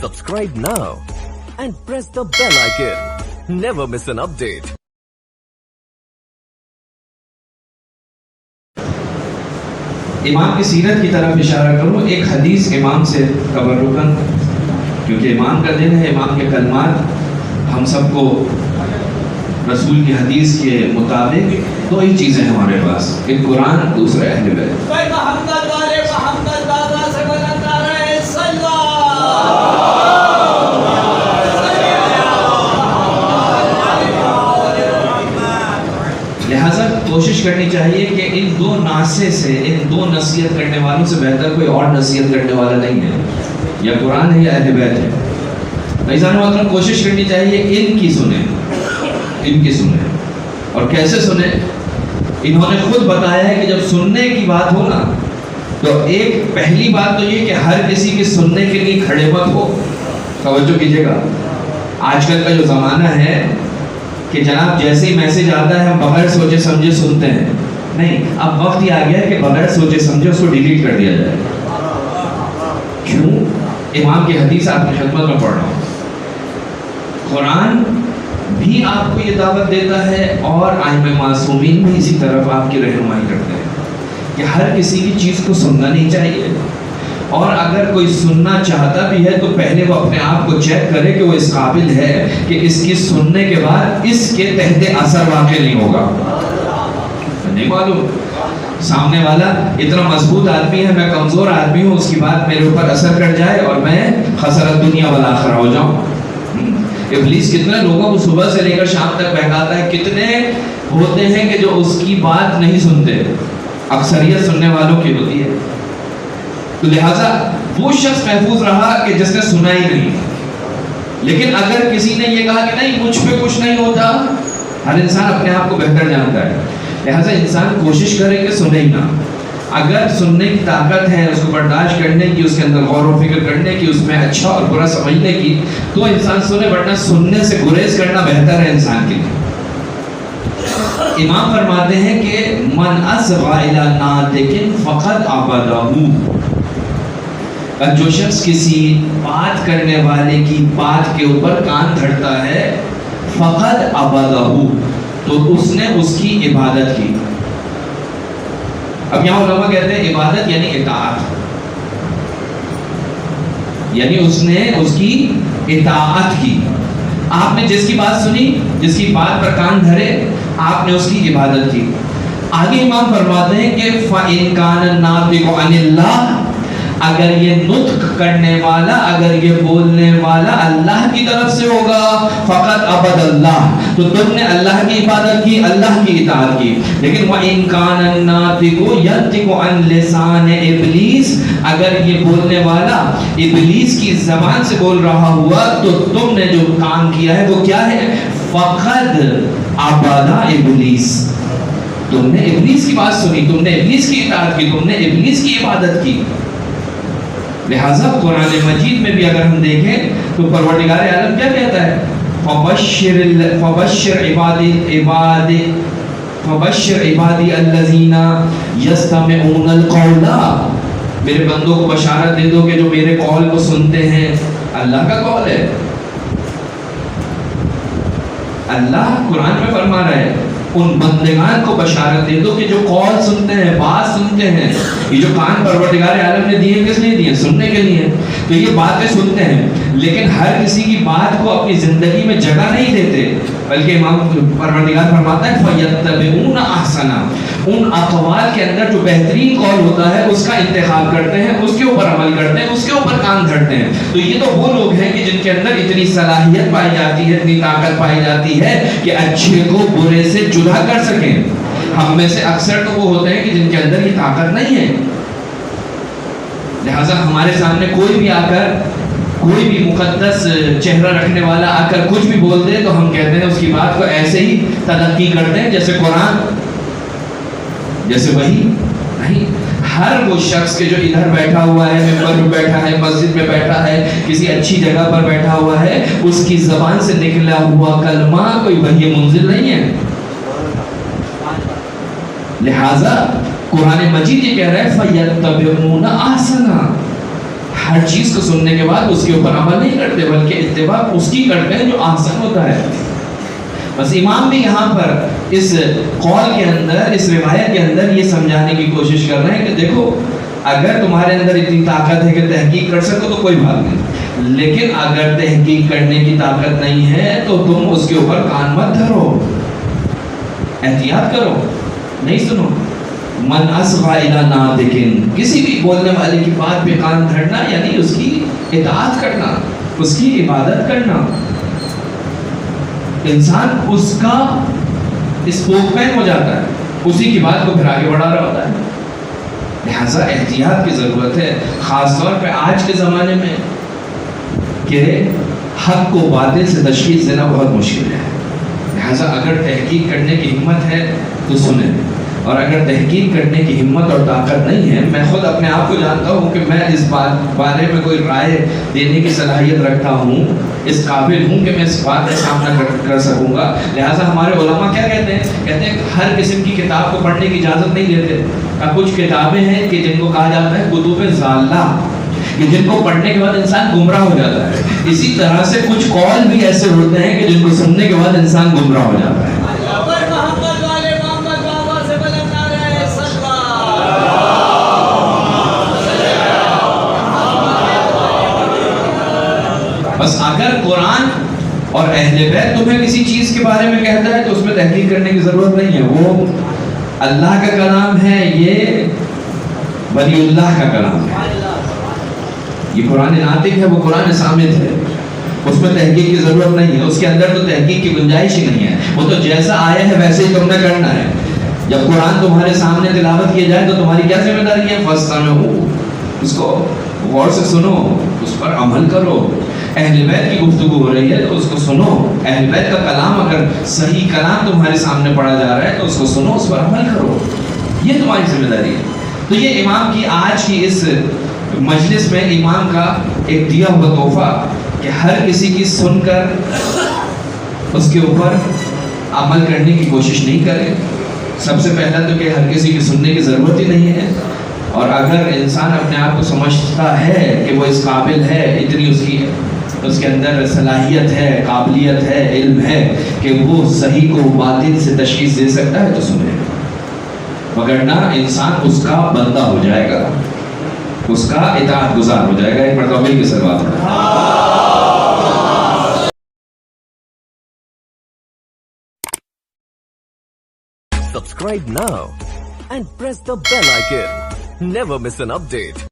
Subscribe now and press the bell icon. Never miss an update. امام کی سیرت کی طرف اشارہ کروں. ایک حدیث امام سے تبرکن، کیونکہ امام کا دن ہے، امام کے کلمات ہم سب کو رسول کی حدیث کے مطابق دو ہی چیزیں ہیں ہمارے پاس، ایک قرآن، دوسرا اہل بیت. لہٰذا کوشش کرنی چاہیے کہ ان دو ناصے سے، ان دو نصیحت کرنے والوں سے بہتر کوئی اور نصیحت کرنے والا نہیں ہے، یا قرآن ہے یا اہل بیت ہے. عزیزان محترم، کوشش کرنی چاہیے ان کی سنیں، ان کی سنیں. اور کیسے سنیں؟ انہوں نے خود بتایا ہے کہ جب سننے کی بات ہو نا، تو ایک پہلی بات تو یہ کہ ہر کسی کی سننے کے لیے کھڑے مت ہو. توجہ کیجیے گا، آج کل کا جو زمانہ ہے کہ جناب جیسے ہی میسج آتا ہے ہم بغیر سوچے سمجھے سنتے ہیں. نہیں، اب وقت یہ آ گیا ہے کہ بغیر سوچے سمجھے اس کو ڈیلیٹ کر دیا جائے. کیوں؟ امام کی حدیث آپ کی خدمت میں پڑھ رہا ہوں. قرآن بھی آپ کو یہ دعوت دیتا ہے اور ائمہ معصومین بھی اسی طرف آپ کی رہنمائی کرتے ہیں کہ ہر کسی کی چیز کو سننا نہیں چاہیے، اور اگر کوئی سننا چاہتا بھی ہے تو پہلے وہ اپنے آپ کو چیک کرے کہ وہ اس قابل ہے کہ اس کی سننے کے بعد اس کے تحت اثر واقع نہیں ہوگا. نہیں معلوم سامنے والا اتنا مضبوط آدمی ہے، میں کمزور آدمی ہوں، اس کی بات میرے اوپر اثر کر جائے اور میں خسرت دنیا والآخرہ ہو جاؤں. ابلیس کتنے لوگوں کو صبح سے لے کر شام تک بہکاتا ہے. کتنے ہوتے ہیں کہ جو اس کی بات نہیں سنتے، اکثریت سننے والوں کی ہوتی ہے. تو لہٰذا وہ شخص محفوظ رہا کہ جس نے سنا ہی نہیں. لیکن اگر کسی نے یہ کہا کہ نہیں مجھ پہ کچھ نہیں ہوتا، ہر انسان اپنے آپ کو بہتر جانتا ہے، لہٰذا انسان کوشش کرے کہ سنے ہی نہ. اگر سننے کی طاقت ہے، اس کو برداشت کرنے کی، اس کے اندر غور و فکر کرنے کی، اس میں اچھا اور برا سمجھنے کی، تو انسان سنے، ورنہ سننے سے گریز کرنا بہتر ہے انسان کے لیے. امام فرماتے ہیں کہ من اصغى الى ناطق فقد عبده، جو شخص کسی بات کرنے والے کی بات کے اوپر کان دھرتا ہے، فقد عبده، تو اس نے اس کی عبادت کی. اب یہاں علماء کہتے ہیں عبادت یعنی اطاعت، یعنی اس نے اس کی اطاعت کی. آپ نے جس کی بات سنی، جس کی بات پر کان دھرے، آپ نے اس کی عبادت کی. آگے امام فرماتے ہیں کہ فَإِن كَانَ النَّاطِقُ عَنِ اللَّهِ، اگر یہ نطق کرنے والا، اگر یہ بولنے والا اللہ کی طرف سے ہوگا، فقط عبد اللہ، تو تم نے اللہ کی عبادت کی، اللہ کی اطاعت کی. لیکن وَإِن كَانَ النَّاطِقُ يَنطِقُ عَن لِسَانِ إِبْلِيسِ، اگر یہ بولنے والا ابلیس کی زبان سے بول رہا ہوا، تو تم نے جو کام کیا ہے وہ کیا ہے؟ فقد عبد ابلیس، تم نے ابلیس کی بات سنی، تم نے ابلیس کی اطاعت کی، تم نے ابلیس کی عبادت کی. لہٰذا قرآن مجید میں بھی اگر ہم دیکھیں تو پروردگار عالم کیا کہتا ہے؟ فَبَشِّرْ عِبَادِي الَّذِينَ يَسْتَمِعُونَ الْقَوْلَ، میرے بندوں کو بشارت دے دو کہ جو میرے قول کو سنتے ہیں. اللہ کا قول ہے، اللہ قرآن میں فرما رہا ہے ان بندگان کو بشارت دے دو کہ جو قول سنتے ہیں، بات سنتے ہیں. یہ جو کان پروردگار عالم نے دیے کس لیے دیے؟ سننے کے لیے. تو یہ باتیں سنتے ہیں، لیکن ہر کسی کی بات کو اپنی زندگی میں جگہ نہیں دیتے، بلکہ امام پروردگار فرماتا ہے فَيَتَّبِعُونَ أَحْسَنَ، ان اقوال کے اندر جو بہترین قول ہوتا ہے اس کا انتخاب کرتے ہیں، اس کے اوپر عمل کرتے ہیں، اس کے اوپر کان دھرتے ہیں. تو یہ تو وہ لوگ ہیں کہ جن کے اندر اتنی صلاحیت پائی جاتی ہے، اتنی طاقت پائی جاتی ہے کہ اچھے کو برے سے جدا کر سکیں. ہم میں سے اکثر تو وہ ہوتے ہیں کہ جن کے اندر یہ طاقت نہیں ہے. لہٰذا ہمارے سامنے کوئی بھی آ کر، کوئی بھی مقدس چہرہ رکھنے والا آ کر کچھ بھی بول دے تو ہم کہتے ہیں اس کی بات کو ایسے ہی تلقی کرتے ہیں جیسے قرآن، جیسے وہی. نہیں، ہر وہ شخص کے جو ادھر بیٹھا ہوا ہے، ممبر میں بیٹھا ہے، مسجد میں بیٹھا ہے، کسی اچھی جگہ پر بیٹھا ہوا ہے، اس کی زبان سے نکلا ہوا کلمہ کوئی وحی منزل نہیں ہے. لہٰذا قرآن مجید یہ کہہ رہا ہے فَيَتَّبِعُونَ أَحْسَنَ، ہر چیز کو سننے کے بعد اس کے اوپر عمل نہیں کرتے بلکہ اتباع اس کی کرتے ہیں جو احسن ہوتا ہے. بس امام بھی یہاں پر اس قول کے اندر, اس روایت کے اندر یہ سمجھانے کی کوشش کر رہے ہیں کہ دیکھو اگر تمہارے اندر اتنی طاقت ہے کہ تحقیق کر سکو تو کوئی بات نہیں, لیکن اگر تحقیق کرنے کی طاقت نہیں ہے تو تم اس کے اوپر کان مت دھرو, احتیاط کرو, نہیں سنو. من اصغى الى ناطق, کسی بھی بولنے والے کی بات پہ کان دھرنا یعنی اس کی اطاعت کرنا, اس کی عبادت کرنا. انسان اس کا اسپوک مین ہو جاتا ہے, اسی کی بات کو پھر آگے بڑھا رہا ہوتا ہے. لہذا احتیاط کی ضرورت ہے, خاص طور پہ آج کے زمانے میں کہ حق کو باطل سے تشخیص دینا بہت مشکل ہے. لہذا اگر تحقیق کرنے کی ہمت ہے تو سنیں, اور اگر تحقیق کرنے کی ہمت اور طاقت نہیں ہے, میں خود اپنے آپ کو جانتا ہوں کہ میں اس بارے میں کوئی رائے دینے کی صلاحیت رکھتا ہوں, اس قابل ہوں کہ میں اس بات کا سامنا کر سکوں گا. لہٰذا ہمارے علماء کیا کہتے ہیں, کہتے ہیں ہر قسم کی کتاب کو پڑھنے کی اجازت نہیں دیتے. کچھ کتابیں ہیں کہ جن کو کہا جاتا ہے کتب ضالہ, کہ جن کو پڑھنے کے بعد انسان گمراہ ہو جاتا ہے. اسی طرح سے کچھ قول بھی ایسے ہوتے ہیں کہ جن کو سننے کے بعد انسان گمراہ ہو جاتا ہے. بس اگر قرآن اور اہل بیت تمہیں کسی چیز کے بارے میں کہتا ہے تو اس میں تحقیق کرنے کی ضرورت نہیں ہے. وہ اللہ کا کلام ہے, یہ ولی اللہ کا کلام ہے. یہ قرآن ناطق ہے, وہ قرآن صامت ہے, اس میں تحقیق کی ضرورت نہیں ہے. اس کے اندر تو تحقیق کی گنجائش ہی نہیں ہے. وہ تو جیسا آیا ہے ویسے ہی تم نے کرنا ہے. جب قرآن تمہارے سامنے تلاوت کیا جائے تو تمہاری کیا ذمہ داری ہے, فاستمعوا, اس کو غور سے سنو, اس پر عمل کرو. اہل بیت کی گفتگو ہو رہی ہے تو اس کو سنو. اہل بیت کا کلام اگر صحیح کلام تمہارے سامنے پڑھا جا رہا ہے تو اس کو سنو, اس پر عمل کرو. یہ تمہاری ذمہ داری ہے. تو یہ امام کی آج کی اس مجلس میں امام کا ایک دیا ہوا تحفہ کہ ہر کسی کی سن کر اس کے اوپر عمل کرنے کی کوشش نہیں کرے. سب سے پہلا تو کہ ہر کسی کی سننے کی ضرورت ہی نہیں ہے, اور اگر انسان اپنے آپ کو سمجھتا ہے کہ وہ اس قابل ہے, اتنی اس کے اندر صلاحیت ہے, قابلیت ہے, علم ہے کہ وہ صحیح کو باطل سے تشخیص دے سکتا ہے تو سنے, وگرنہ انسان اس کا بندہ ہو جائے گا, اس کا اطاعت گزار ہو جائے گا. ایک مرتبہ مل کے سلوات کریں. Subscribe now and press the bell icon. Never miss an update.